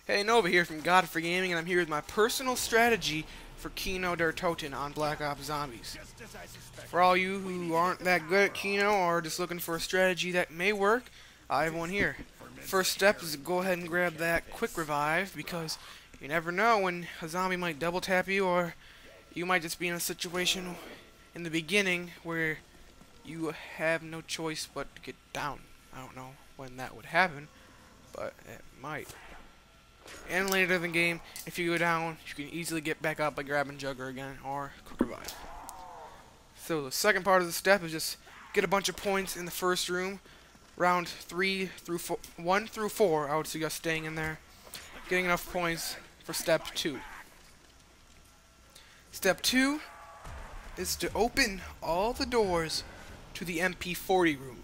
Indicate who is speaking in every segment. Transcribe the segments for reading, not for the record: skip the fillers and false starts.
Speaker 1: Hey, Nova here from Godfrey Gaming, and I'm here with my personal strategy for Kino Der Toten on Black Ops Zombies. For all you who aren't that good at Kino or just looking for a strategy that may work, I have one here. First step is to go ahead and grab that quick revive, because you never know when a zombie might double tap you, or you might just be in a situation in the beginning where you have no choice but to get down. I don't know when that would happen, but it might. And later in the game, if you go down, you can easily get back up by grabbing Jugger again or quick revive. So the second part of the step is just get a bunch of points in the first room. Round 1 through 4, I would suggest staying in there. Getting enough points for step 2. Step 2 is to open all the doors to the MP40 room.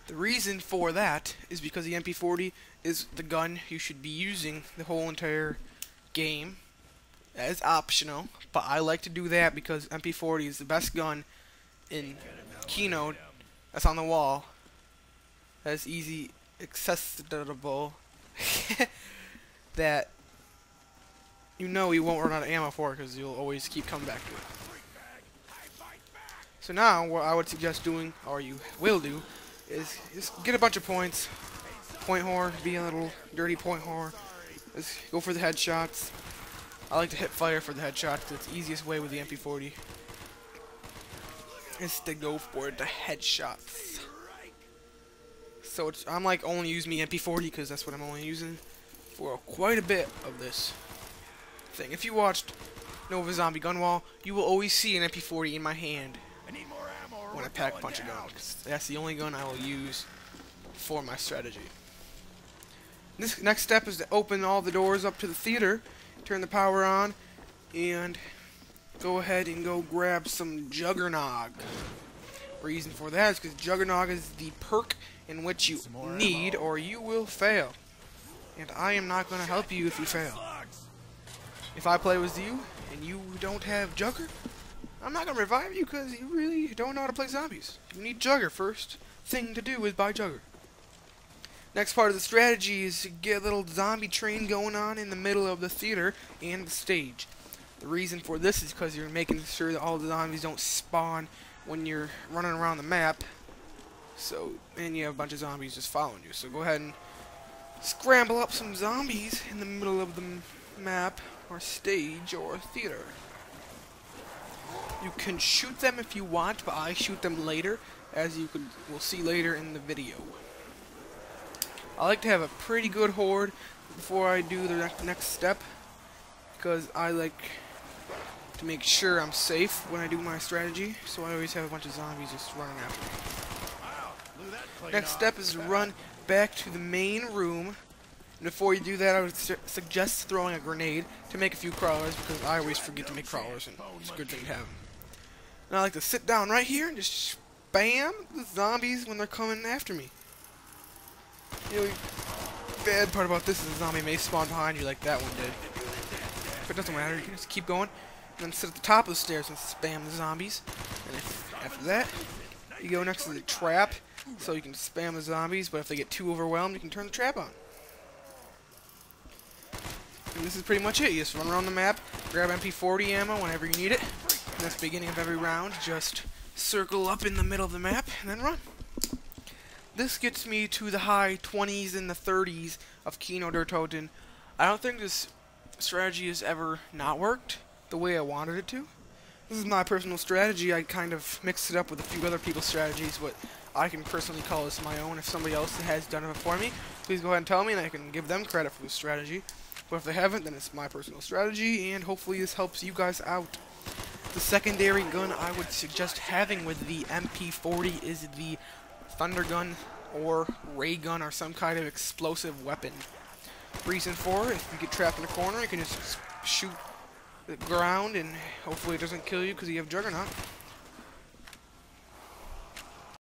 Speaker 1: The reason for that is because the MP40 is the gun you should be using the whole entire game. That is optional, but I like to do that because MP40 is the best gun in Kino that's on the wall. That's easy, accessible, that you know you won't run out of ammo for because you'll always keep coming back to it. So now what I would suggest doing, or you will do, is just get a bunch of points. Point whore, be a little dirty point whore. Let's go for the headshots. I like to hit fire for the headshots. It's the easiest way with the MP40. Is to go for the headshots. So I'm like only using the MP40 because that's what I'm only using for quite a bit of this thing. If you watched Nova Zombie Gunwall, you will always see an MP40 in my hand when I pack punch a gun, because that's the only gun I will use for my strategy. This next step is to open all the doors up to the theater, turn the power on, and go ahead and go grab some Juggernog. Reason for that is because Juggernog is the perk in which you need or you will fail. And I am not going to help you if you fail. If I play with you and you don't have Jugger, I'm not going to revive you because you really don't know how to play zombies. You need Jugger. First thing to do is buy Jugger. Next part of the strategy is to get a little zombie train going on in the middle of the theater and the stage. The reason for this is because you're making sure that all the zombies don't spawn when you're running around the map. And you have a bunch of zombies just following you. So go ahead and scramble up some zombies in the middle of the map or stage or theater. You can shoot them if you want, but I shoot them later, as you will see later in the video. I like to have a pretty good horde before I do the next step, because I like to make sure I'm safe when I do my strategy, so I always have a bunch of zombies just running after me. Next step is to run back to the main room. And before you do that, I would suggest throwing a grenade to make a few crawlers, because I always forget to make crawlers, and it's a good thing to have them. And I like to sit down right here and just spam the zombies when they're coming after me. You know, the bad part about this is the zombie may spawn behind you like that one did. But it doesn't matter, you can just keep going, and then sit at the top of the stairs and spam the zombies. And after that, you go next to the trap, so you can spam the zombies, but if they get too overwhelmed, you can turn the trap on. And this is pretty much it. You just run around the map, grab MP40 ammo whenever you need it. And that's the beginning of every round. Just circle up in the middle of the map, and then run. This gets me to the high 20s and the 30s of Kino Der Toten. I don't think this strategy has ever not worked the way I wanted it to. This is my personal strategy. I kind of mixed it up with a few other people's strategies, but I can personally call this my own. If somebody else has done it before me, please go ahead and tell me, and I can give them credit for this strategy. But if they haven't, then it's my personal strategy, and hopefully this helps you guys out. The secondary gun I would suggest having with the MP40 is the thunder gun or ray gun or some kind of explosive weapon. Reason for it, if you get trapped in a corner, you can just shoot the ground and hopefully it doesn't kill you because you have Juggernaut.